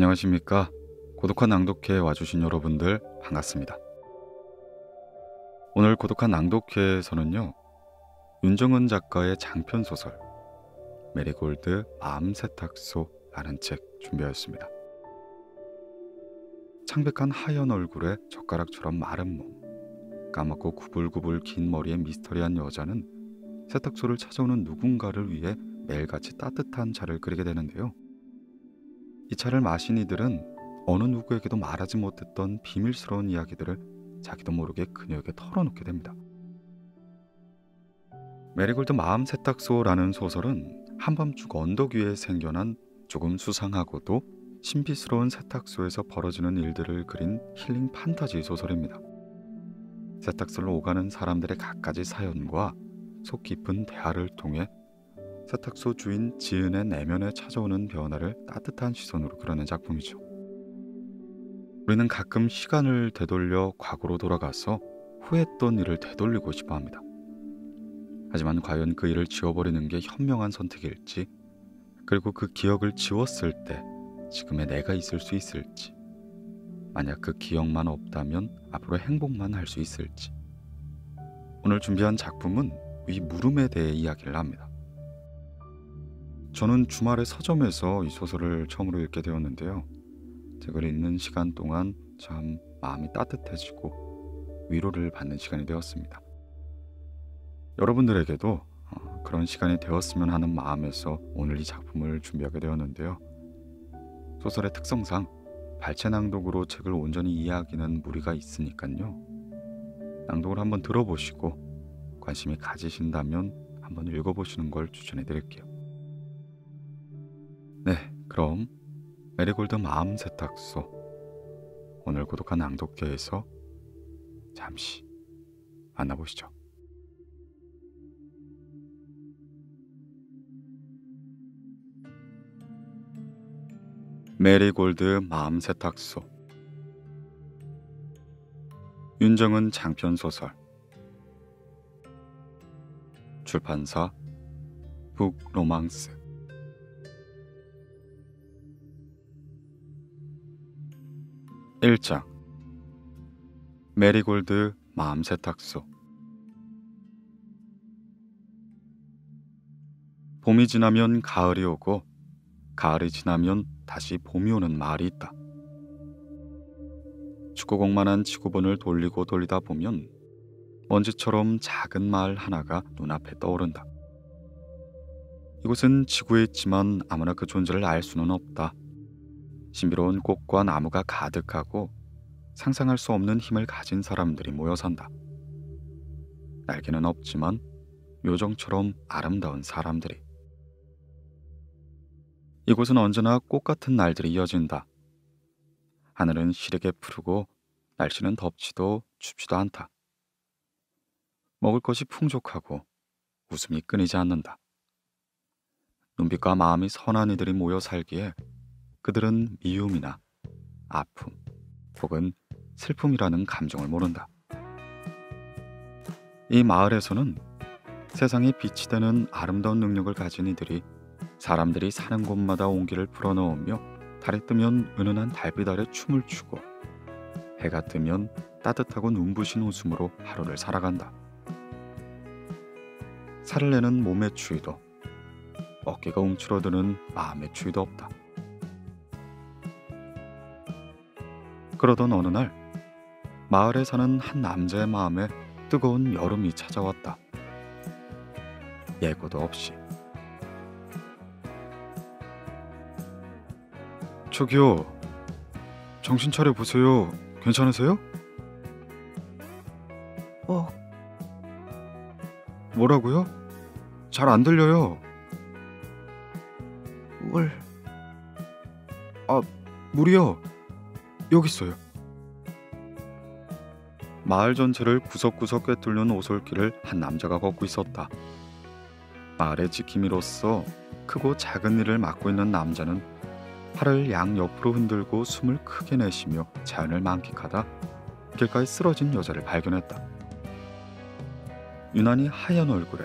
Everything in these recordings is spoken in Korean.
안녕하십니까. 고독한 낭독회에 와주신 여러분들 반갑습니다. 오늘 고독한 낭독회에서는요, 윤정은 작가의 장편소설 메리골드 마음세탁소라는 책 준비하였습니다. 창백한 하얀 얼굴에 젓가락처럼 마른 몸, 까맣고 구불구불 긴 머리의 미스터리한 여자는 세탁소를 찾아오는 누군가를 위해 매일같이 따뜻한 차를 끓이게 되는데요. 이 차를 마신 이들은 어느 누구에게도 말하지 못했던 비밀스러운 이야기들을 자기도 모르게 그녀에게 털어놓게 됩니다. 메리골드 마음 세탁소라는 소설은 한밤중 언덕 위에 생겨난 조금 수상하고도 신비스러운 세탁소에서 벌어지는 일들을 그린 힐링 판타지 소설입니다. 세탁소를 오가는 사람들의 갖가지 사연과 속 깊은 대화를 통해 세탁소 주인 지은의 내면에 찾아오는 변화를 따뜻한 시선으로 그려낸 작품이죠. 우리는 가끔 시간을 되돌려 과거로 돌아가서 후회했던 일을 되돌리고 싶어 합니다. 하지만 과연 그 일을 지워버리는 게 현명한 선택일지, 그리고 그 기억을 지웠을 때 지금의 내가 있을 수 있을지, 만약 그 기억만 없다면 앞으로 행복만 할 수 있을지. 오늘 준비한 작품은 이 물음에 대해 이야기를 합니다. 저는 주말에 서점에서 이 소설을 처음으로 읽게 되었는데요. 책을 읽는 시간 동안 참 마음이 따뜻해지고 위로를 받는 시간이 되었습니다. 여러분들에게도 그런 시간이 되었으면 하는 마음에서 오늘 이 작품을 준비하게 되었는데요. 소설의 특성상 발췌 낭독으로 책을 온전히 이해하기는 무리가 있으니까요. 낭독을 한번 들어보시고 관심이 가지신다면 한번 읽어보시는 걸 추천해 드릴게요. 네, 그럼 메리골드 마음 세탁소, 오늘 고독한 낭독회에서 잠시 만나보시죠. 메리골드 마음 세탁소, 윤정은 장편소설, 출판사 북로망스. 1장 메리골드 마음 세탁소. 봄이 지나면 가을이 오고 가을이 지나면 다시 봄이 오는 말이 있다. 축구공만한 지구본을 돌리고 돌리다 보면 먼지처럼 작은 마을 하나가 눈앞에 떠오른다. 이곳은 지구에 있지만 아무나 그 존재를 알 수는 없다. 신비로운 꽃과 나무가 가득하고 상상할 수 없는 힘을 가진 사람들이 모여 산다. 날개는 없지만 묘정처럼 아름다운 사람들이. 이곳은 언제나 꽃 같은 날들이 이어진다. 하늘은 시리게 푸르고 날씨는 덥지도 춥지도 않다. 먹을 것이 풍족하고 웃음이 끊이지 않는다. 눈빛과 마음이 선한 이들이 모여 살기에 그들은 미움이나 아픔 혹은 슬픔이라는 감정을 모른다. 이 마을에서는 세상에 빛이 되는 아름다운 능력을 가진 이들이 사람들이 사는 곳마다 온기를 불어넣으며 달이 뜨면 은은한 달빛 아래 춤을 추고 해가 뜨면 따뜻하고 눈부신 웃음으로 하루를 살아간다. 살을 내는 몸의 추위도 어깨가 움츠러드는 마음의 추위도 없다. 그러던 어느 날 마을에 사는 한 남자의 마음에 뜨거운 여름이 찾아왔다. 예고도 없이. 저기요, 정신 차려 보세요. 괜찮으세요? 뭐라고요? 잘 안 들려요. 물, 물이요. 여기 있어요. 마을 전체를 구석구석 꿰뚫는 오솔길을 한 남자가 걷고 있었다. 마을의 지킴이로서 크고 작은 일을 맡고 있는 남자는 팔을 양옆으로 흔들고 숨을 크게 내쉬며 자연을 만끽하다 길가에 쓰러진 여자를 발견했다. 유난히 하얀 얼굴에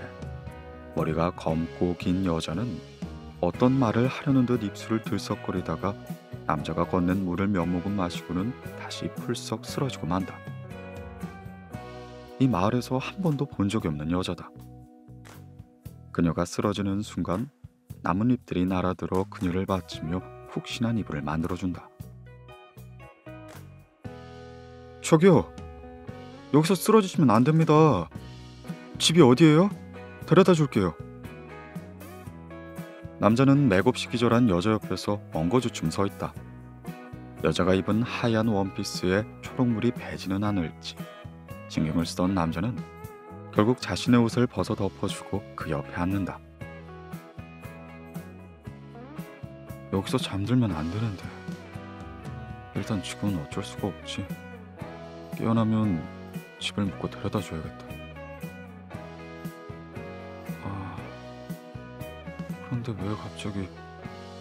머리가 검고 긴 여자는 어떤 말을 하려는 듯 입술을 들썩거리다가 남자가 건넨 물을 몇 모금 마시고는 다시 풀썩 쓰러지고 만다. 이 마을에서 한 번도 본 적이 없는 여자다. 그녀가 쓰러지는 순간 나뭇잎들이 날아들어 그녀를 받치며 푹신한 이불을 만들어준다. 저기요, 여기서 쓰러지시면 안 됩니다. 집이 어디예요? 데려다 줄게요. 남자는 맥없이 기절한 여자 옆에서 엉거주춤 서 있다. 여자가 입은 하얀 원피스에 초록물이 배지는 않을지 신경을 쓰던 남자는 결국 자신의 옷을 벗어 덮어주고 그 옆에 앉는다. 여기서 잠들면 안 되는데. 일단 지금은 어쩔 수가 없지. 깨어나면 집을 묻고 데려다 줘야겠다. 그런데 왜 갑자기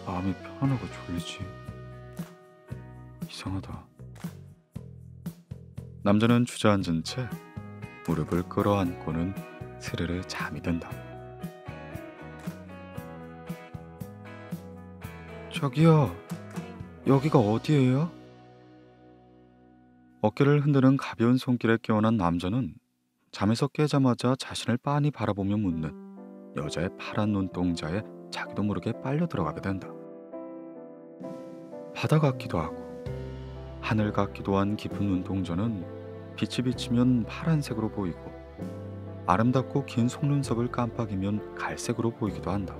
마음이 편안하고 졸리지? 이상하다. 남자는 주저앉은 채 무릎을 끌어안고는 스르르 잠이 든다. 저기요, 여기가 어디예요? 어깨를 흔드는 가벼운 손길에 깨어난 남자는 잠에서 깨자마자 자신을 빤히 바라보며 묻는 여자의 파란 눈동자에 자기도 모르게 빨려 들어가게 된다. 바다 같기도 하고 하늘 같기도 한 깊은 눈동자는 빛이 비치면 파란색으로 보이고 아름답고 긴 속눈썹을 깜빡이면 갈색으로 보이기도 한다.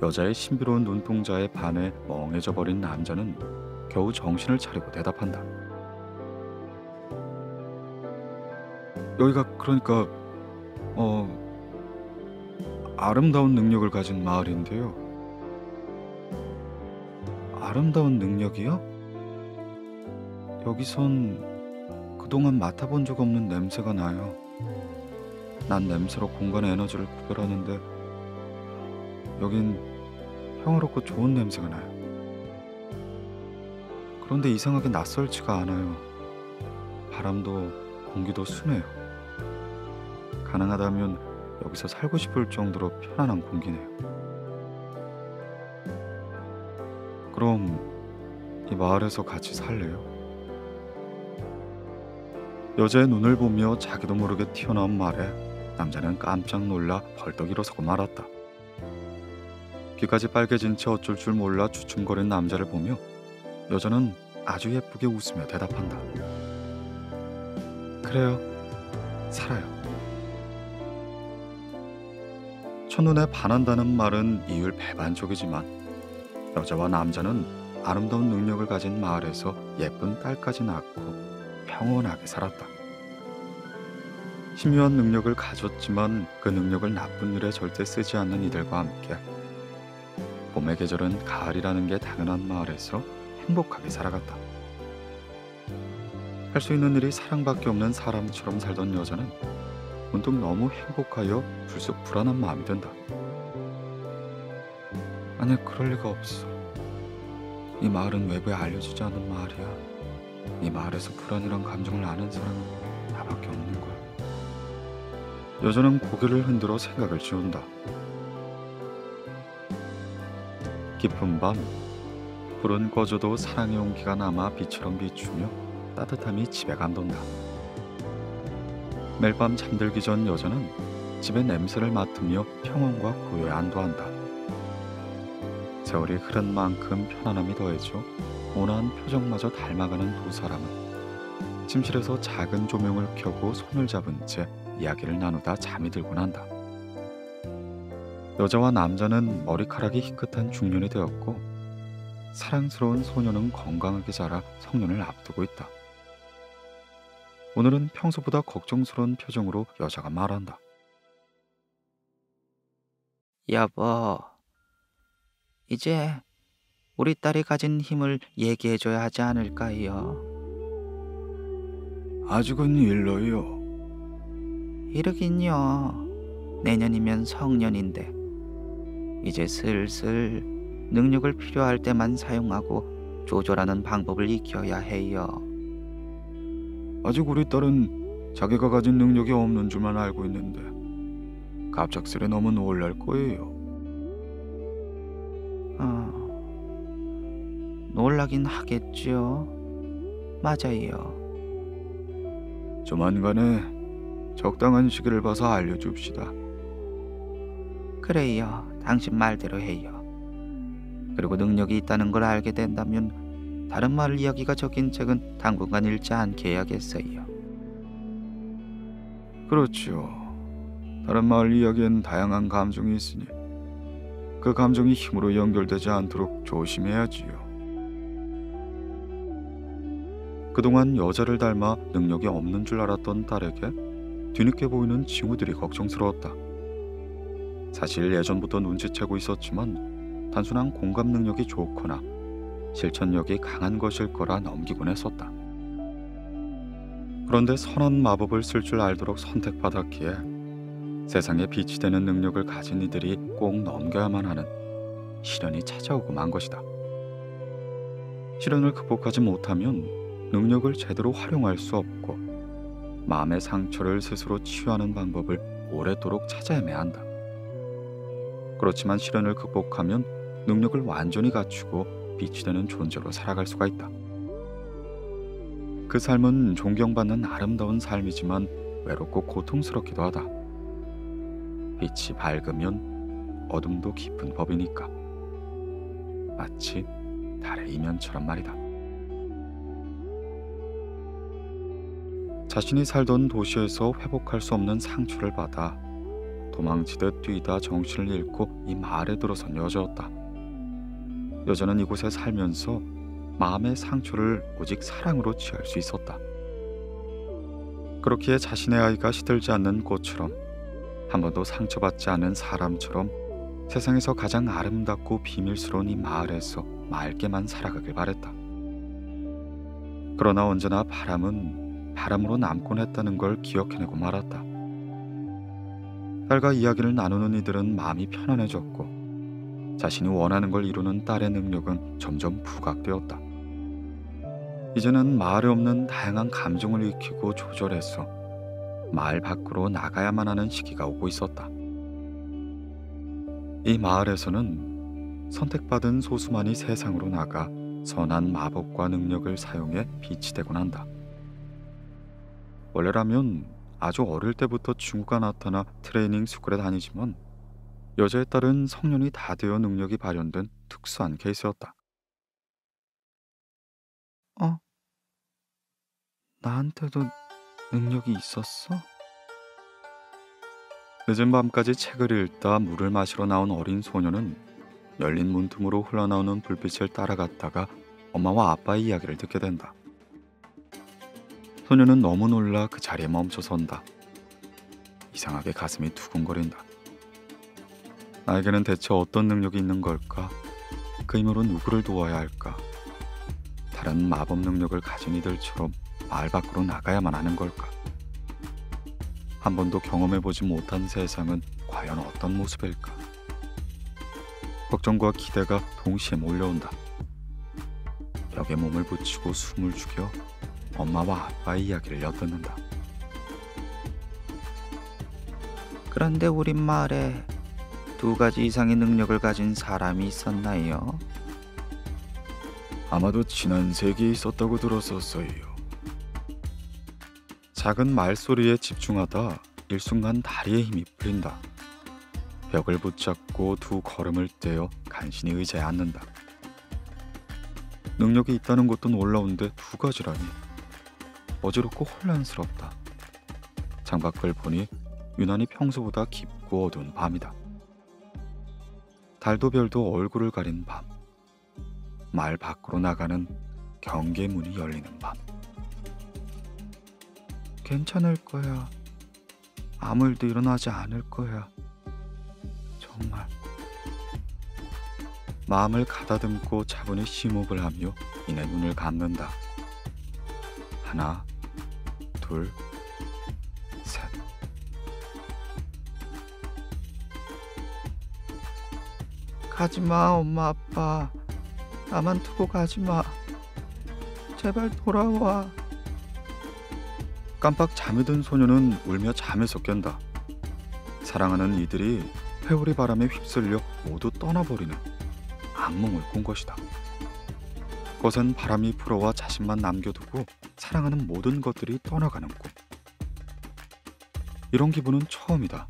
여자의 신비로운 눈동자에 반해 멍해져 버린 남자는 겨우 정신을 차리고 대답한다. 여기가 그러니까 아름다운 능력을 가진 마을인데요. 아름다운 능력이요? 여기선 그동안 맡아본 적 없는 냄새가 나요. 난 냄새로 공간의 에너지를 구별하는데 여긴 평화롭고 좋은 냄새가 나요. 그런데 이상하게 낯설지가 않아요. 바람도 공기도 순해요. 가능하다면 여기서 살고 싶을 정도로 편안한 공기네요. 그럼 이 마을에서 같이 살래요? 여자의 눈을 보며 자기도 모르게 튀어나온 말에 남자는 깜짝 놀라 벌떡 일어서고 말았다. 귀까지 빨개진 채 어쩔 줄 몰라 주춤거린 남자를 보며 여자는 아주 예쁘게 웃으며 대답한다. 그래요, 살아요. 첫눈에 반한다는 말은 이율 배반적이지만 여자와 남자는 아름다운 능력을 가진 마을에서 예쁜 딸까지 낳고 평온하게 살았다. 희미한 능력을 가졌지만 그 능력을 나쁜 일에 절대 쓰지 않는 이들과 함께 봄의 계절은 가을이라는 게 당연한 마을에서 행복하게 살아갔다. 할 수 있는 일이 사랑밖에 없는 사람처럼 살던 여자는 문득 너무 행복하여 불쑥 불안한 마음이 든다. 아니, 그럴 리가 없어. 이 마을은 외부에 알려지지 않은 마을이야. 이 마을에서 불안이란 감정을 아는 사람은 나밖에 없는 거야. 여자는 고개를 흔들어 생각을 지운다. 깊은 밤, 불은 꺼져도 사랑의 온기가 남아 빛처럼 비추며 따뜻함이 집에 감돈다. 매일 밤 잠들기 전 여자는 집의 냄새를 맡으며 평온과 고요에 안도한다. 세월이 흐른 만큼 편안함이 더해져 온화한 표정마저 닮아가는 두 사람은 침실에서 작은 조명을 켜고 손을 잡은 채 이야기를 나누다 잠이 들곤 한다. 여자와 남자는 머리카락이 희끗한 중년이 되었고 사랑스러운 소녀는 건강하게 자라 성년을 앞두고 있다. 오늘은 평소보다 걱정스러운 표정으로 여자가 말한다. 여보, 이제 우리 딸이 가진 힘을 얘기해줘야 하지 않을까요? 아직은 일러요. 이르긴요. 내년이면 성년인데 이제 슬슬 능력을 필요할 때만 사용하고 조절하는 방법을 익혀야 해요. 아직 우리 딸은 자기가 가진 능력이 없는 줄만 알고 있는데 갑작스레 너무 놀랄 거예요. 놀라긴 하겠지요. 맞아요. 조만간에 적당한 시기를 봐서 알려줍시다. 그래요. 당신 말대로 해요. 그리고 능력이 있다는 걸 알게 된다면 다른 마을 이야기가 적힌 책은 당분간 읽지 않게 해야겠어요. 그렇지요. 다른 마을 이야기엔 다양한 감정이 있으니 그 감정이 힘으로 연결되지 않도록 조심해야지요. 그동안 여자를 닮아 능력이 없는 줄 알았던 딸에게 뒤늦게 보이는 징후들이 걱정스러웠다. 사실 예전부터 눈치채고 있었지만 단순한 공감 능력이 좋거나 실천력이 강한 것일 거라 넘기곤 했었다. 그런데 선한 마법을 쓸 줄 알도록 선택받았기에 세상에 빛이 되는 능력을 가진 이들이 꼭 넘겨야만 하는 시련이 찾아오고 만 것이다. 시련을 극복하지 못하면 능력을 제대로 활용할 수 없고 마음의 상처를 스스로 치유하는 방법을 오래도록 찾아 헤매야 한다. 그렇지만 시련을 극복하면 능력을 완전히 갖추고 빛이 되는 존재로 살아갈 수가 있다. 그 삶은 존경받는 아름다운 삶이지만 외롭고 고통스럽기도 하다. 빛이 밝으면 어둠도 깊은 법이니까. 마치 달의 이면처럼 말이다. 자신이 살던 도시에서 회복할 수 없는 상처를 받아 도망치듯 뛰다 정신을 잃고 이 마을에 들어선 여자였다. 여자는 이곳에 살면서 마음의 상처를 오직 사랑으로 취할 수 있었다. 그렇기에 자신의 아이가 시들지 않는 꽃처럼 한 번도 상처받지 않은 사람처럼 세상에서 가장 아름답고 비밀스러운 이 마을에서 맑게만 살아가길 바랬다. 그러나 언제나 바람은 바람으로 남곤 했다는 걸 기억해내고 말았다. 딸과 이야기를 나누는 이들은 마음이 편안해졌고 자신이 원하는 걸 이루는 딸의 능력은 점점 부각되었다. 이제는 말에 없는 다양한 감정을 익히고 조절해서 마을 밖으로 나가야만 하는 시기가 오고 있었다. 이 마을에서는 선택받은 소수만이 세상으로 나가 선한 마법과 능력을 사용해 빛이 되곤 한다. 원래라면 아주 어릴 때부터 징후가 나타나 트레이닝 스쿨에 다니지만 여자의 딸은 성년이 다 되어 능력이 발현된 특수한 케이스였다. 나한테도 능력이 있었어? 늦은 밤까지 책을 읽다 물을 마시러 나온 어린 소녀는 열린 문틈으로 흘러나오는 불빛을 따라갔다가 엄마와 아빠의 이야기를 듣게 된다. 소녀는 너무 놀라 그 자리에 멈춰선다. 이상하게 가슴이 두근거린다. 나에게는 대체 어떤 능력이 있는 걸까? 그 힘으로 누구를 도와야 할까? 다른 마법 능력을 가진 이들처럼 마을 밖으로 나가야만 하는 걸까? 한 번도 경험해보지 못한 세상은 과연 어떤 모습일까? 걱정과 기대가 동시에 몰려온다. 벽에 몸을 붙이고 숨을 죽여 엄마와 아빠의 이야기를 엿듣는다. 그런데 우리 마을에 2가지 이상의 능력을 가진 사람이 있었나요? 아마도 지난 세기에 있었다고 들었었어요. 작은 말소리에 집중하다 일순간 다리에 힘이 풀린다. 벽을 붙잡고 2 걸음을 떼어 간신히 의자에 앉는다. 능력이 있다는 것도 놀라운데 2가지라니. 어지럽고 혼란스럽다. 창밖을 보니 유난히 평소보다 깊고 어두운 밤이다. 달도 별도 얼굴을 가린 밤. 마을 밖으로 나가는 경계 문이 열리는 밤. 괜찮을 거야. 아무 일도 일어나지 않을 거야. 정말. 마음을 가다듬고 차분히 심호흡을 하며 이내 눈을 감는다. 하나, 둘, 셋. 가지마, 엄마, 아빠. 나만 두고 가지마. 제발 돌아와. 깜빡 잠이 든 소녀는 울며 잠에서 깬다. 사랑하는 이들이 회오리 바람에 휩쓸려 모두 떠나버리는 악몽을 꾼 것이다. 거센 바람이 불어와 자신만 남겨두고 사랑하는 모든 것들이 떠나가는 꿈. 이런 기분은 처음이다.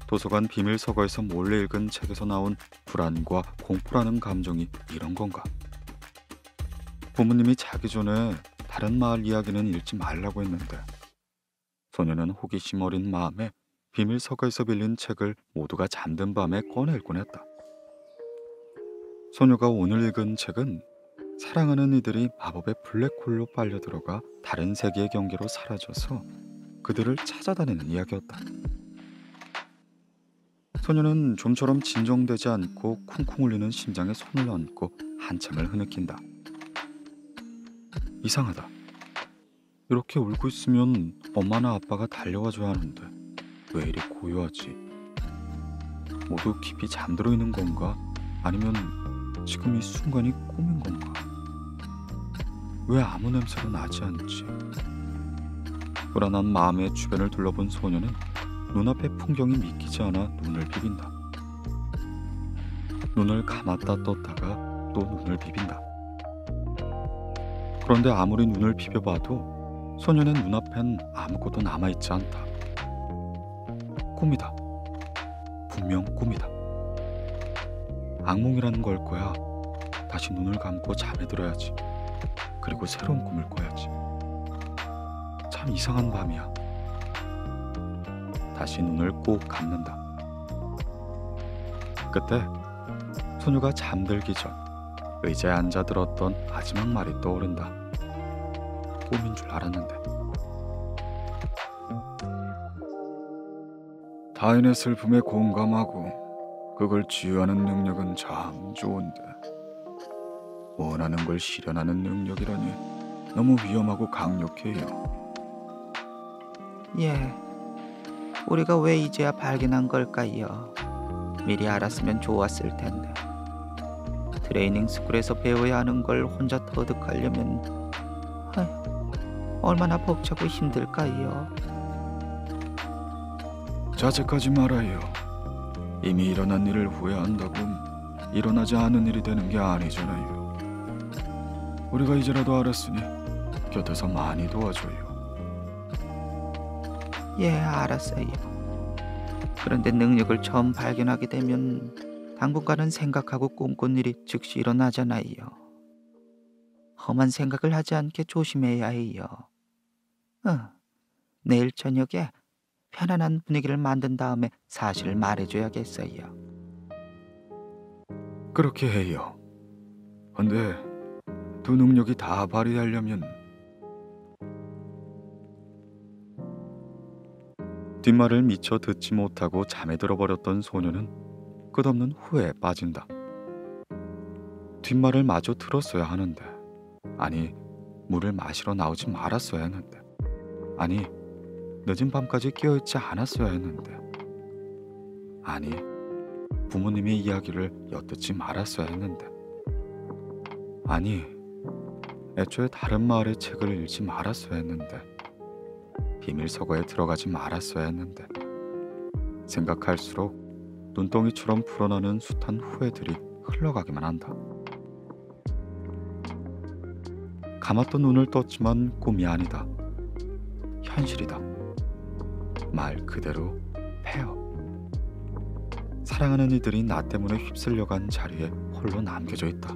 도서관 비밀 서가에서 몰래 읽은 책에서 나온 불안과 공포라는 감정이 이런 건가? 부모님이 자기 전에 다른 마을 이야기는 읽지 말라고 했는데 소녀는 호기심 어린 마음에 비밀 서가에서 빌린 책을 모두가 잠든 밤에 꺼내 읽곤 했다. 소녀가 오늘 읽은 책은 사랑하는 이들이 마법의 블랙홀로 빨려 들어가 다른 세계의 경계로 사라져서 그들을 찾아다니는 이야기였다. 소녀는 좀처럼 진정되지 않고 쿵쿵 울리는 심장에 손을 얹고 한참을 흐느낀다. 이상하다. 이렇게 울고 있으면 엄마나 아빠가 달려와줘야 하는데 왜 이리 고요하지? 모두 깊이 잠들어 있는 건가? 아니면 지금 이 순간이 꿈인 건가? 왜 아무 냄새도 나지 않지? 불안한 마음에 주변을 둘러본 소녀는 눈앞의 풍경이 믿기지 않아 눈을 비빈다. 눈을 감았다 떴다가 또 눈을 비빈다. 그런데 아무리 눈을 비벼봐도 소녀의 눈앞엔 아무것도 남아있지 않다. 꿈이다. 분명 꿈이다. 악몽이라는 걸 거야. 다시 눈을 감고 잠에 들어야지. 그리고 새로운 꿈을 꿔야지. 참 이상한 밤이야. 다시 눈을 꼭 감는다. 그때 소녀가 잠들기 전 의자에 앉아 들었던 마지막 말이 떠오른다. 꿈인 줄 알았는데. 타인의 슬픔에 공감하고 그걸 치유하는 능력은 참 좋은데 원하는 걸 실현하는 능력이라니 너무 위험하고 강력해요. 예, 우리가 왜 이제야 발견한 걸까요? 미리 알았으면 좋았을 텐데. 트레이닝 스쿨에서 배워야 하는 걸 혼자 터득하려면 얼마나 벅차고 힘들까요? 자책하지 말아요. 이미 일어난 일을 후회한다고 일어나지 않은 일이 되는 게 아니잖아요. 우리가 이제라도 알았으니 곁에서 많이 도와줘요. 예, 알았어요. 그런데 능력을 처음 발견하게 되면 당분간은 생각하고 꿈꾼 일이 즉시 일어나잖아요. 험한 생각을 하지 않게 조심해야 해요. 내일 저녁에 편안한 분위기를 만든 다음에 사실을 말해줘야겠어요. 그렇게 해요. 근데 두 능력이 다 발휘하려면 뒷말을 미처 듣지 못하고 잠에 들어버렸던 소녀는 끝없는 후회에 빠진다. 뒷말을 마저 들었어야 하는데, 아니 물을 마시러 나오지 말았어야 했는데, 아니 늦은 밤까지 깨어있지 않았어야 했는데, 아니 부모님의 이야기를 엿듣지 말았어야 했는데, 아니 애초에 다른 마을의 책을 읽지 말았어야 했는데, 비밀 서거에 들어가지 말았어야 했는데. 생각할수록 눈덩이처럼 불어나는 숱한 후회들이 흘러가기만 한다. 감았던 눈을 떴지만 꿈이 아니다. 현실이다. 말 그대로 폐허. 사랑하는 이들이 나 때문에 휩쓸려간 자리에 홀로 남겨져 있다.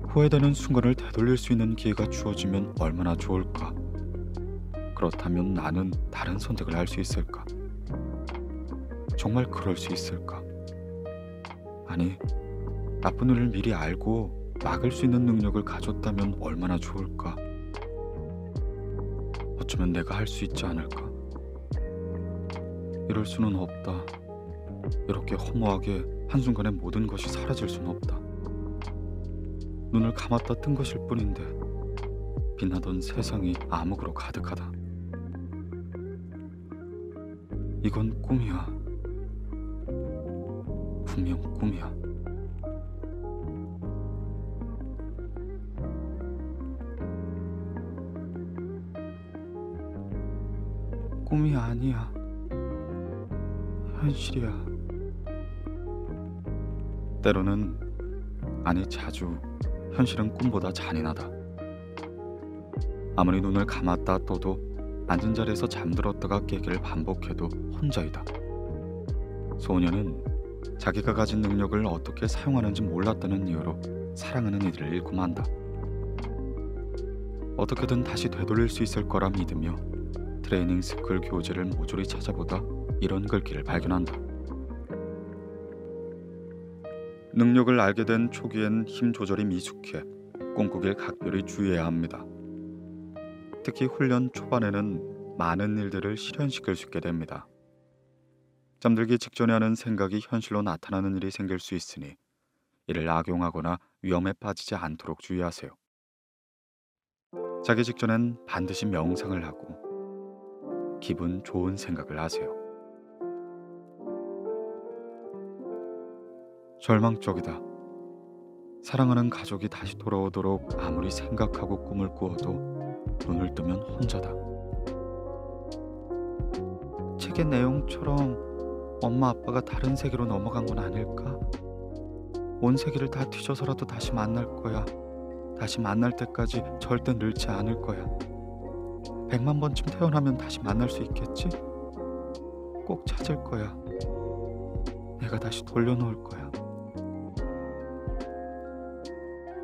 후회되는 순간을 되돌릴 수 있는 기회가 주어지면 얼마나 좋을까? 그렇다면 나는 다른 선택을 할 수 있을까? 정말 그럴 수 있을까? 아니, 나쁜 일을 미리 알고 막을 수 있는 능력을 가졌다면 얼마나 좋을까? 어쩌면 내가 할 수 있지 않을까? 이럴 수는 없다. 이렇게 허무하게 한순간에 모든 것이 사라질 수는 없다. 눈을 감았다 뜬 것일 뿐인데 빛나던 세상이 암흑으로 가득하다. 이건 꿈이야. 분명 꿈이야. 꿈이 아니야. 현실이야. 때로는 아니 자주 현실은 꿈보다 잔인하다. 아무리 눈을 감았다 떠도 앉은 자리에서 잠들었다가 깨기를 반복해도 혼자이다. 소녀는 자기가 가진 능력을 어떻게 사용하는지 몰랐다는 이유로 사랑하는 이들을 잃고 만다. 어떻게든 다시 되돌릴 수 있을 거라 믿으며 트레이닝 스쿨 교재를 모조리 찾아보다 이런 글귀를 발견한다. 능력을 알게 된 초기엔 힘 조절이 미숙해 꿈꾸길 각별히 주의해야 합니다. 특히 훈련 초반에는 많은 일들을 실현시킬 수 있게 됩니다. 잠들기 직전에 하는 생각이 현실로 나타나는 일이 생길 수 있으니 이를 악용하거나 위험에 빠지지 않도록 주의하세요. 자기 직전엔 반드시 명상을 하고 기분 좋은 생각을 하세요. 절망적이다. 사랑하는 가족이 다시 돌아오도록 아무리 생각하고 꿈을 꾸어도 눈을 뜨면 혼자다. 책의 내용처럼 엄마 아빠가 다른 세계로 넘어간 건 아닐까? 온 세계를 다 뒤져서라도 다시 만날 거야. 다시 만날 때까지 절대 늙지 않을 거야. 100만 번쯤 태어나면 다시 만날 수 있겠지? 꼭 찾을 거야. 내가 다시 돌려놓을 거야.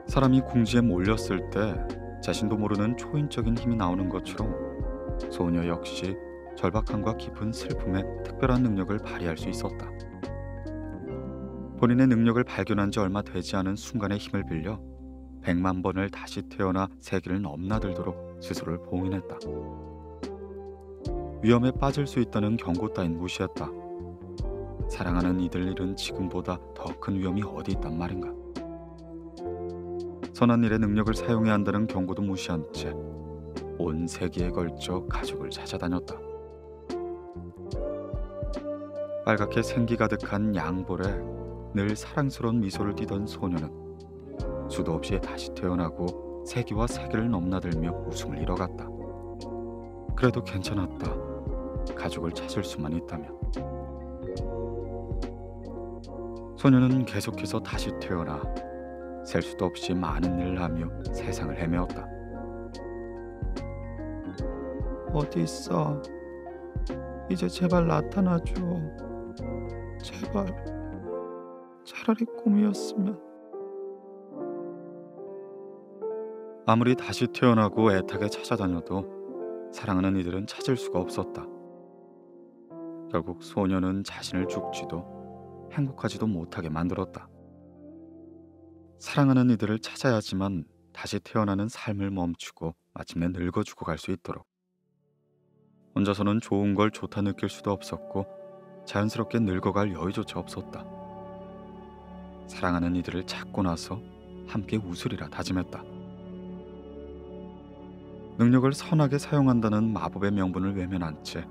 사람이 궁지에 몰렸을 때 자신도 모르는 초인적인 힘이 나오는 것처럼 소녀 역시 절박함과 깊은 슬픔에 특별한 능력을 발휘할 수 있었다. 본인의 능력을 발견한 지 얼마 되지 않은 순간의 힘을 빌려 100만 번을 다시 태어나 세계를 넘나들도록 스스로를 봉인했다. 위험에 빠질 수 있다는 경고 따윈 무시했다. 사랑하는 이들 일은 지금보다 더 큰 위험이 어디 있단 말인가. 선한 일에 능력을 사용해야 한다는 경고도 무시한 채 온 세계에 걸쳐 가족을 찾아다녔다. 빨갛게 생기 가득한 양볼에 늘 사랑스러운 미소를 띠던 소녀는 수도 없이 다시 태어나고 세기와 세계를 넘나들며 웃음을 잃어갔다. 그래도 괜찮았다. 가족을 찾을 수만 있다면. 소녀는 계속해서 다시 태어나 셀 수도 없이 많은 일을 하며 세상을 헤매었다. 어디 있어? 이제 제발 나타나줘. 제발. 차라리 꿈이었으면. 아무리 다시 태어나고 애타게 찾아다녀도 사랑하는 이들은 찾을 수가 없었다. 결국 소녀는 자신을 죽지도 행복하지도 못하게 만들었다. 사랑하는 이들을 찾아야지만 다시 태어나는 삶을 멈추고 마침내 늙어 죽어갈 수 있도록. 혼자서는 좋은 걸 좋다 느낄 수도 없었고 자연스럽게 늙어갈 여유조차 없었다. 사랑하는 이들을 찾고 나서 함께 웃으리라 다짐했다. 능력을 선하게 사용한다는 마법의 명분을 외면한 채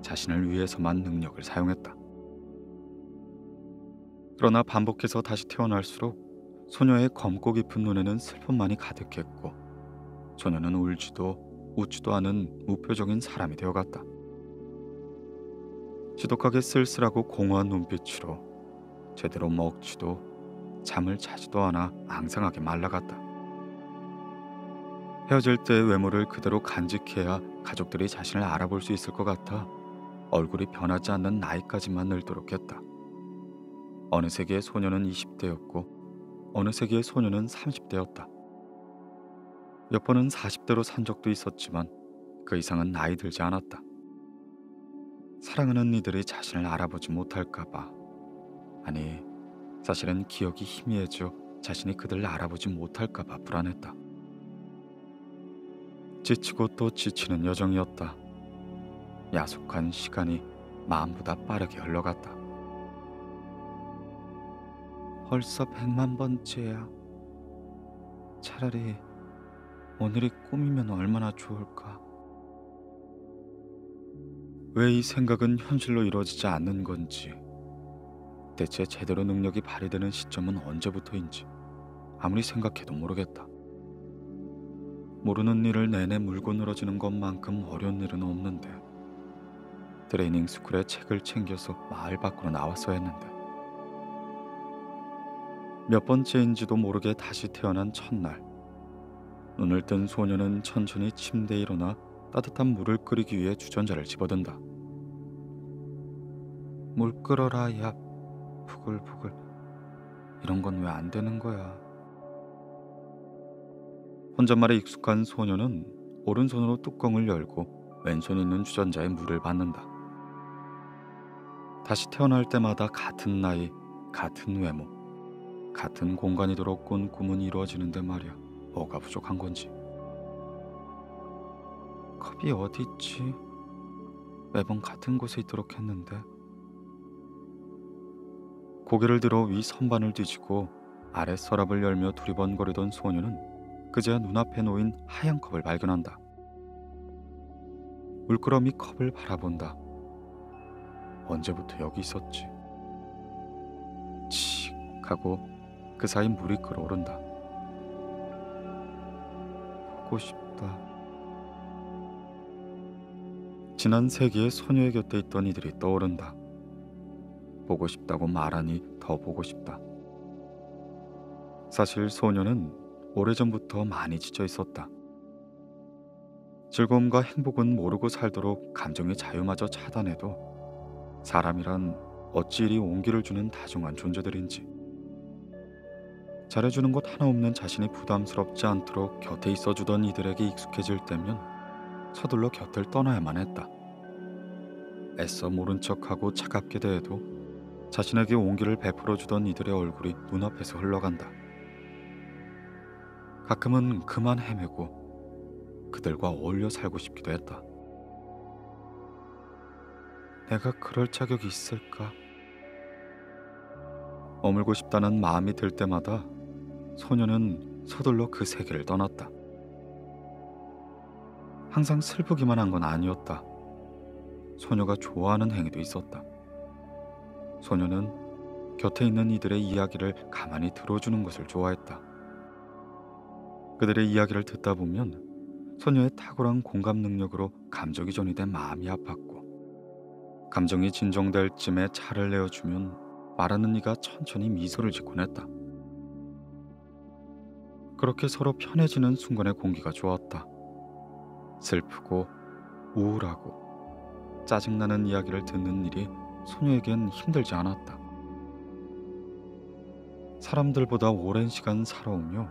자신을 위해서만 능력을 사용했다. 그러나 반복해서 다시 태어날수록 소녀의 검고 깊은 눈에는 슬픔만이 가득했고 소녀는 울지도 웃지도 않은 무표정인 사람이 되어갔다. 지독하게 쓸쓸하고 공허한 눈빛으로 제대로 먹지도 잠을 자지도 않아 앙상하게 말라갔다. 헤어질 때의 외모를 그대로 간직해야 가족들이 자신을 알아볼 수 있을 것 같아 얼굴이 변하지 않는 나이까지만 늙도록 했다. 어느 세기의 소녀는 20대였고 어느 세기의 소녀는 30대였다. 몇 번은 40대로 산 적도 있었지만 그 이상은 나이 들지 않았다. 사랑하는 이들이 자신을 알아보지 못할까봐, 아니 사실은 기억이 희미해져 자신이 그들을 알아보지 못할까봐 불안했다. 지치고 또 지치는 여정이었다. 야속한 시간이 마음보다 빠르게 흘러갔다. 벌써 100만 번째야. 차라리 오늘이 꿈이면 얼마나 좋을까. 왜 이 생각은 현실로 이루어지지 않는 건지, 대체 제대로 능력이 발휘되는 시점은 언제부터인지 아무리 생각해도 모르겠다. 모르는 일을 내내 물고 늘어지는 것만큼 어려운 일은 없는데 트레이닝 스쿨에 책을 챙겨서 마을 밖으로 나왔어야 했는데 몇 번째인지도 모르게 다시 태어난 첫날, 눈을 뜬 소녀는 천천히 침대에 일어나 따뜻한 물을 끓이기 위해 주전자를 집어든다. 물 끓어라, 야. 부글부글. 이런 건 왜 안 되는 거야? 혼잣말에 익숙한 소녀는 오른손으로 뚜껑을 열고 왼손에 있는 주전자에 물을 붓는다. 다시 태어날 때마다 같은 나이, 같은 외모, 같은 공간이도록 꾼 꿈은 이루어지는데 말이야. 뭐가 부족한 건지. 컵이 어디 있지? 매번 같은 곳에 있도록 했는데. 고개를 들어 위 선반을 뒤지고 아래 서랍을 열며 두리번거리던 소녀는 그제야 눈앞에 놓인 하얀 컵을 발견한다. 물끄러미 컵을 바라본다. 언제부터 여기 있었지? 칙 하고 그 사이 물이 끓어오른다. 보고 싶다. 지난 세기에 소녀의 곁에 있던 이들이 떠오른다. 보고 싶다고 말하니 더 보고 싶다. 사실 소녀는 오래전부터 많이 지쳐 있었다. 즐거움과 행복은 모르고 살도록 감정의 자유마저 차단해도 사람이란 어찌 이리 온기를 주는 다정한 존재들인지. 잘해주는 것 하나 없는 자신이 부담스럽지 않도록 곁에 있어주던 이들에게 익숙해질 때면 서둘러 곁을 떠나야만 했다. 애써 모른 척하고 차갑게 대해도 자신에게 온기를 베풀어주던 이들의 얼굴이 눈앞에서 흘러간다. 가끔은 그만 헤매고 그들과 어울려 살고 싶기도 했다. 내가 그럴 자격이 있을까? 머물고 싶다는 마음이 들 때마다 소녀는 서둘러 그 세계를 떠났다. 항상 슬프기만 한 건 아니었다. 소녀가 좋아하는 행위도 있었다. 소녀는 곁에 있는 이들의 이야기를 가만히 들어주는 것을 좋아했다. 그들의 이야기를 듣다 보면 소녀의 탁월한 공감 능력으로 감정이 전이된 마음이 아팠고, 감정이 진정될 쯤에 차를 내어주면 말하는 이가 천천히 미소를 짓곤 했다. 그렇게 서로 편해지는 순간의 공기가 좋았다. 슬프고 우울하고 짜증나는 이야기를 듣는 일이 소녀에겐 힘들지 않았다. 사람들보다 오랜 시간 살아오며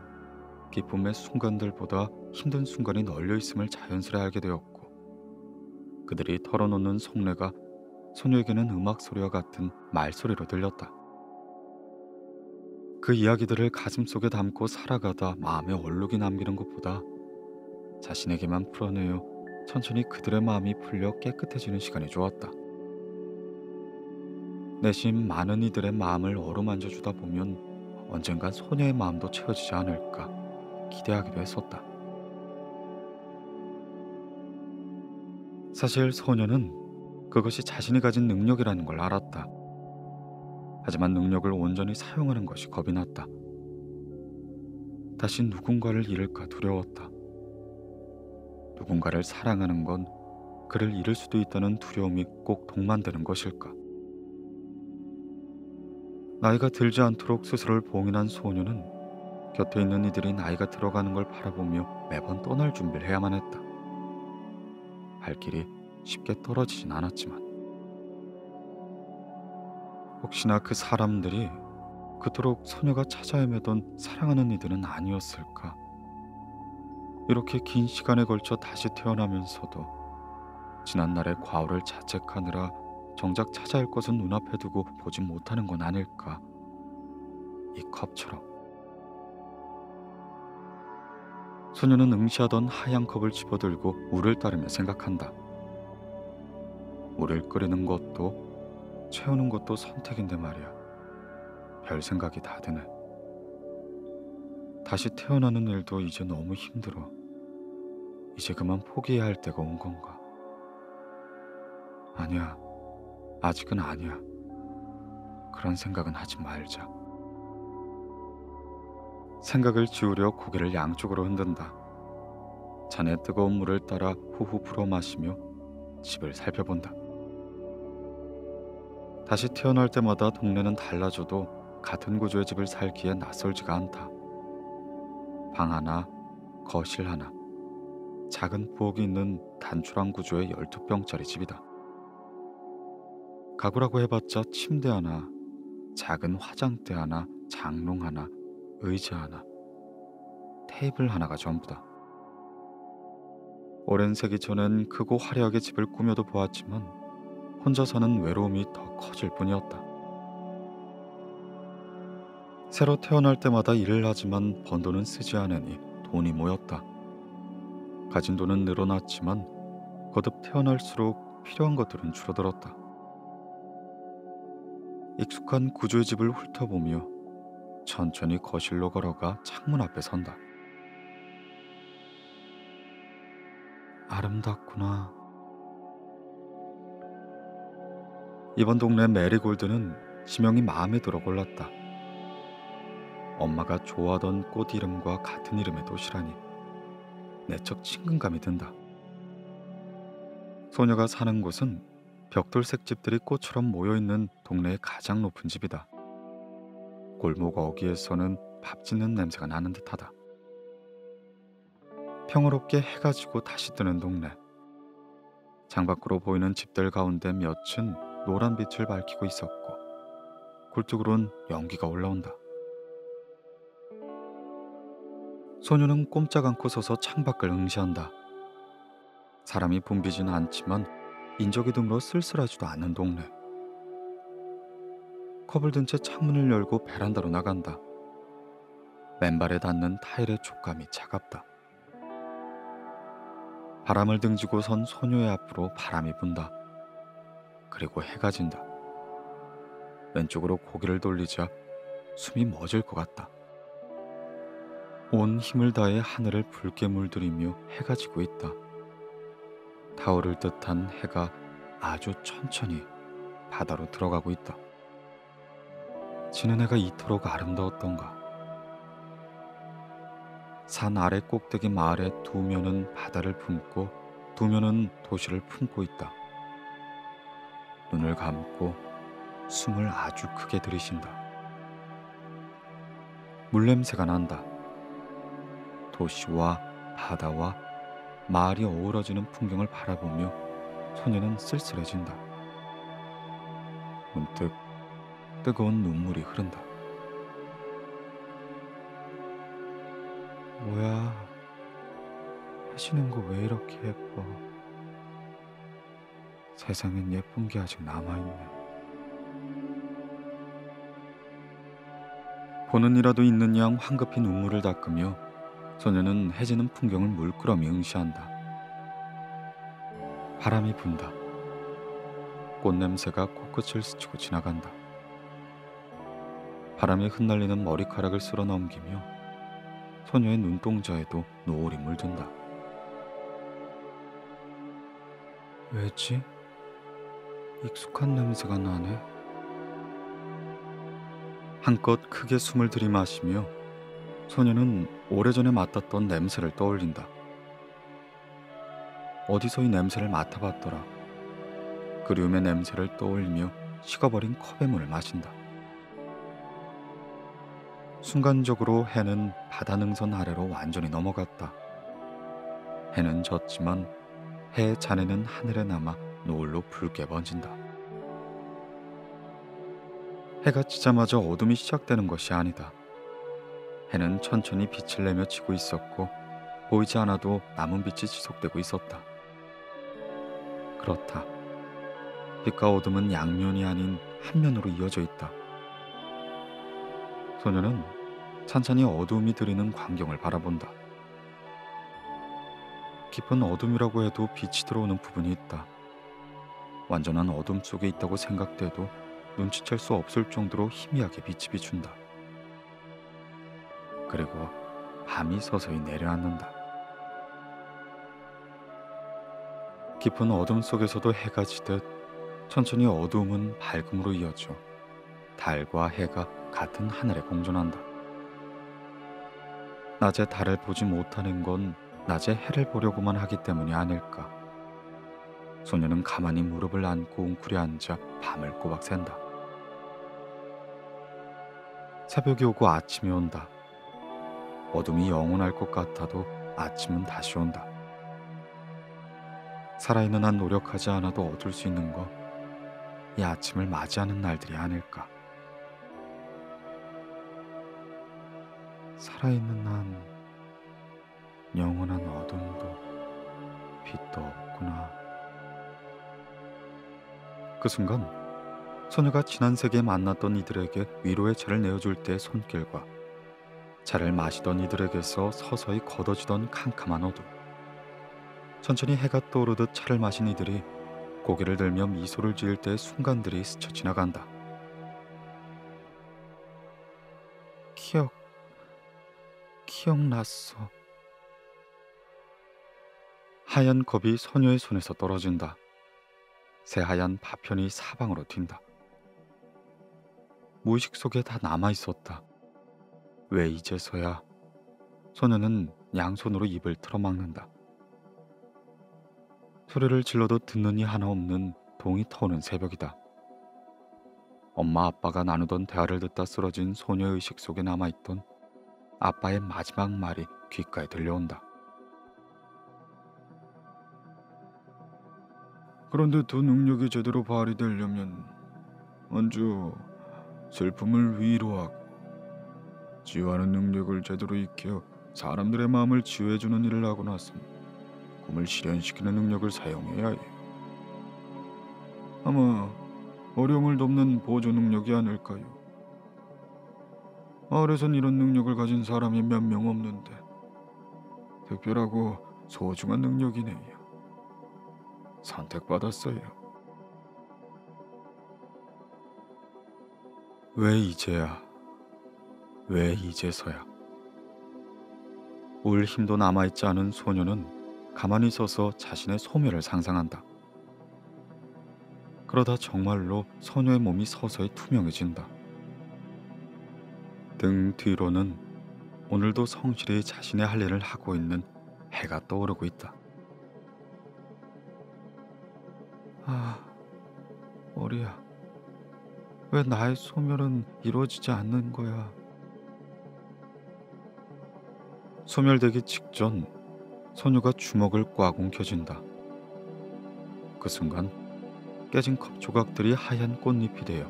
기쁨의 순간들보다 힘든 순간이 널려 있음을 자연스레 알게 되었고, 그들이 털어놓는 속내가 소녀에게는 음악 소리와 같은 말소리로 들렸다. 그 이야기들을 가슴속에 담고 살아가다 마음에 얼룩이 남기는 것보다 자신에게만 풀어내어 천천히 그들의 마음이 풀려 깨끗해지는 시간이 좋았다. 내심 많은 이들의 마음을 어루만져 주다 보면 언젠간 소녀의 마음도 채워지지 않을까 기대하기도 했었다. 사실 소녀는 그것이 자신이 가진 능력이라는 걸 알았다. 하지만 능력을 온전히 사용하는 것이 겁이 났다. 다시 누군가를 잃을까 두려웠다. 누군가를 사랑하는 건 그를 잃을 수도 있다는 두려움이 꼭 동반되는 것일까? 나이가 들지 않도록 스스로를 봉인한 소녀는 곁에 있는 이들이 나이가 들어가는 걸 바라보며 매번 떠날 준비를 해야만 했다. 발길이 쉽게 떨어지진 않았지만, 혹시나 그 사람들이 그토록 소녀가 찾아 헤매던 사랑하는 이들은 아니었을까? 이렇게 긴 시간에 걸쳐 다시 태어나면서도 지난날의 과오를 자책하느라 정작 찾아야 할 것은 눈앞에 두고 보지 못하는 건 아닐까? 이 컵처럼. 소녀는 응시하던 하얀 컵을 집어들고 물을 따르며 생각한다. 물을 끓이는 것도 채우는 것도 선택인데 말이야. 별 생각이 다 드네. 다시 태어나는 일도 이제 너무 힘들어. 이제 그만 포기해야 할 때가 온 건가? 아니야. 아직은 아니야. 그런 생각은 하지 말자. 생각을 지우려 고개를 양쪽으로 흔든다. 잔에 뜨거운 물을 따라 후후 불어 마시며 집을 살펴본다. 다시 태어날 때마다 동네는 달라져도 같은 구조의 집을 살기에 낯설지가 않다. 방 하나, 거실 하나, 작은 부엌이 있는 단출한 구조의 12평짜리 집이다. 가구라고 해봤자 침대 하나, 작은 화장대 하나, 장롱 하나, 의자 하나, 테이블 하나가 전부다. 오랜 세기 전엔 크고 화려하게 집을 꾸며도 보았지만 혼자 사는 외로움이 더 커질 뿐이었다. 새로 태어날 때마다 일을 하지만 번 돈은 쓰지 않으니 돈이 모였다. 가진 돈은 늘어났지만 거듭 태어날수록 필요한 것들은 줄어들었다. 익숙한 구조의 집을 훑어보며 천천히 거실로 걸어가 창문 앞에 선다. 아름답구나. 이번 동네 메리골드는 지명이 마음에 들어 골랐다. 엄마가 좋아하던 꽃 이름과 같은 이름의 도시라니 내적 친근감이 든다. 소녀가 사는 곳은 벽돌색 집들이 꽃처럼 모여있는 동네의 가장 높은 집이다. 골목 어귀에서는 밥 짓는 냄새가 나는 듯하다. 평화롭게 해가 지고 다시 뜨는 동네. 창밖으로 보이는 집들 가운데 몇은 노란 빛을 밝히고 있었고 굴뚝으론 연기가 올라온다. 소녀는 꼼짝 않고 서서 창밖을 응시한다. 사람이 붐비지는 않지만 인적이 드물어 쓸쓸하지도 않는 동네. 컵을 든 채 창문을 열고 베란다로 나간다. 맨발에 닿는 타일의 촉감이 차갑다. 바람을 등지고 선 소녀의 앞으로 바람이 분다. 그리고 해가 진다. 왼쪽으로 고개를 돌리자 숨이 멎을 것 같다. 온 힘을 다해 하늘을 붉게 물들이며 해가 지고 있다. 타오를 듯한 해가 아주 천천히 바다로 들어가고 있다. 지는 해가 이토록 아름다웠던가. 산 아래 꼭대기 마을의 두 면은 바다를 품고 두 면은 도시를 품고 있다. 눈을 감고 숨을 아주 크게 들이쉰다. 물냄새가 난다. 도시와 바다와 마을이 어우러지는 풍경을 바라보며 소녀는 쓸쓸해진다. 문득 뜨거운 눈물이 흐른다. 뭐야, 하시는 거 왜 이렇게 예뻐? 세상엔 예쁜 게 아직 남아있네. 보는 이라도 있는 양 황급히 눈물을 닦으며 소녀는 해지는 풍경을 물끄러미 응시한다. 바람이 분다. 꽃냄새가 코끝을 스치고 지나간다. 바람에 흩날리는 머리카락을 쓸어 넘기며 소녀의 눈동자에도 노을이 물든다. 왜지? 익숙한 냄새가 나네. 한껏 크게 숨을 들이마시며 소녀는 오래전에 맡았던 냄새를 떠올린다. 어디서 이 냄새를 맡아봤더라. 그리움의 냄새를 떠올리며 식어버린 컵의 물을 마신다. 순간적으로 해는 바다 능선 아래로 완전히 넘어갔다. 해는 졌지만 해의 잔해는 하늘에 남아 노을로 붉게 번진다. 해가 지자마자 어둠이 시작되는 것이 아니다. 해는 천천히 빛을 내며 지고 있었고 보이지 않아도 남은 빛이 지속되고 있었다. 그렇다. 빛과 어둠은 양면이 아닌 한 면으로 이어져 있다. 소녀는 찬찬히 어두움이 들이는 광경을 바라본다. 깊은 어둠이라고 해도 빛이 들어오는 부분이 있다. 완전한 어둠 속에 있다고 생각돼도 눈치챌 수 없을 정도로 희미하게 빛이 비춘다. 그리고 밤이 서서히 내려앉는다. 깊은 어둠 속에서도 해가 지듯 천천히 어두움은 밝음으로 이어져 달과 해가 같은 하늘에 공존한다. 낮에 달을 보지 못하는 건 낮에 해를 보려고만 하기 때문이 아닐까. 소녀는 가만히 무릎을 안고 웅크려 앉아 밤을 꼬박 샌다. 새벽이 오고 아침이 온다. 어둠이 영원할 것 같아도 아침은 다시 온다. 살아있는 한 노력하지 않아도 얻을 수 있는 거, 이 아침을 맞이하는 날들이 아닐까. 살아있는 한 영원한 어둠도 빛도 없구나. 그 순간 소녀가 지난 세기에 만났던 이들에게 위로의 차를 내어줄 때의 손길과 차를 마시던 이들에게서 서서히 걷어지던 캄캄한 어둠, 천천히 해가 떠오르듯 차를 마신 이들이 고개를 들며 미소를 지을 때의 순간들이 스쳐 지나간다. 기억났어. 하얀 겁이 소녀의 손에서 떨어진다. 새하얀 파편이 사방으로 튄다. 무의식 속에 다 남아있었다. 왜 이제서야? 소녀는 양손으로 입을 틀어막는다. 소리를 질러도 듣는 이 하나 없는 동이 터오는 새벽이다. 엄마 아빠가 나누던 대화를 듣다 쓰러진 소녀의 의식 속에 남아있던 아빠의 마지막 말이 귓가에 들려온다. 그런데 두 능력이 제대로 발휘되려면 먼저 슬픔을 위로하고 치유하는 능력을 제대로 익혀 사람들의 마음을 치유해주는 일을 하고 나서는 꿈을 실현시키는 능력을 사용해야 해요. 아마 어려움을 돕는 보조 능력이 아닐까요? 마을에선 이런 능력을 가진 사람이 몇 명 없는데 특별하고 소중한 능력이네요. 선택받았어요. 왜 이제야? 왜 이제서야? 울 힘도 남아있지 않은 소녀는 가만히 서서 자신의 소멸을 상상한다. 그러다 정말로 소녀의 몸이 서서히 투명해진다. 등 뒤로는 오늘도 성실히 자신의 할 일을 하고 있는 해가 떠오르고 있다. 아, 머리야. 왜 나의 소멸은 이루어지지 않는 거야? 소멸되기 직전 소녀가 주먹을 꽉 움켜쥔다. 그 순간 깨진 컵 조각들이 하얀 꽃잎이 되어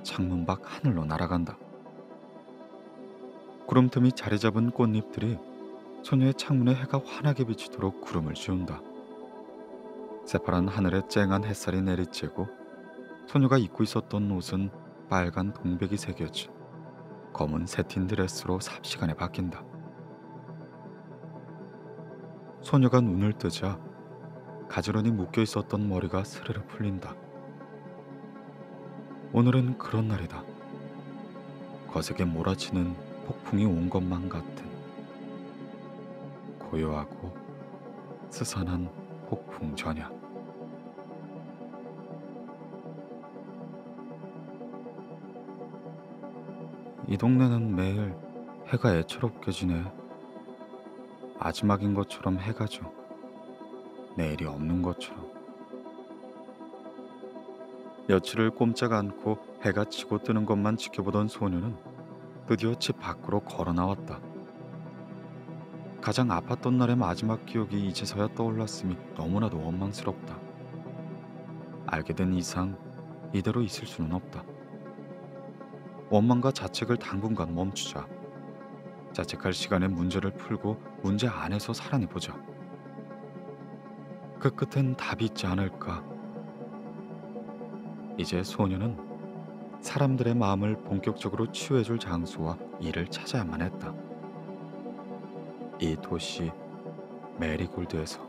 창문 밖 하늘로 날아간다. 구름 틈이 자리 잡은 꽃잎들이 소녀의 창문에 해가 환하게 비치도록 구름을 씌운다. 새파란 하늘에 쨍한 햇살이 내리쬐고 소녀가 입고 있었던 옷은 빨간 동백이 새겨진 검은 새틴 드레스로 삽시간에 바뀐다. 소녀가 눈을 뜨자 가지런히 묶여 있었던 머리가 스르르 풀린다. 오늘은 그런 날이다. 거세게 몰아치는 폭풍이 온 것만 같은 고요하고 스산한 폭풍 전야. 이 동네는 매일 해가 애처롭게 지네. 마지막인 것처럼 해가 져. 내일이 없는 것처럼. 며칠을 꼼짝 않고 해가 지고 뜨는 것만 지켜보던 소녀는 드디어 집 밖으로 걸어 나왔다. 가장 아팠던 날의 마지막 기억이 이제서야 떠올랐음이 너무나도 원망스럽다. 알게 된 이상 이대로 있을 수는 없다. 원망과 자책을 당분간 멈추자. 자책할 시간에 문제를 풀고 문제 안에서 살아내보자. 그 끝엔 답이 있지 않을까. 이제 소녀는 사람들의 마음을 본격적으로 치유해줄 장소와 일을 찾아야만 했다. 이 도시 메리골드에서.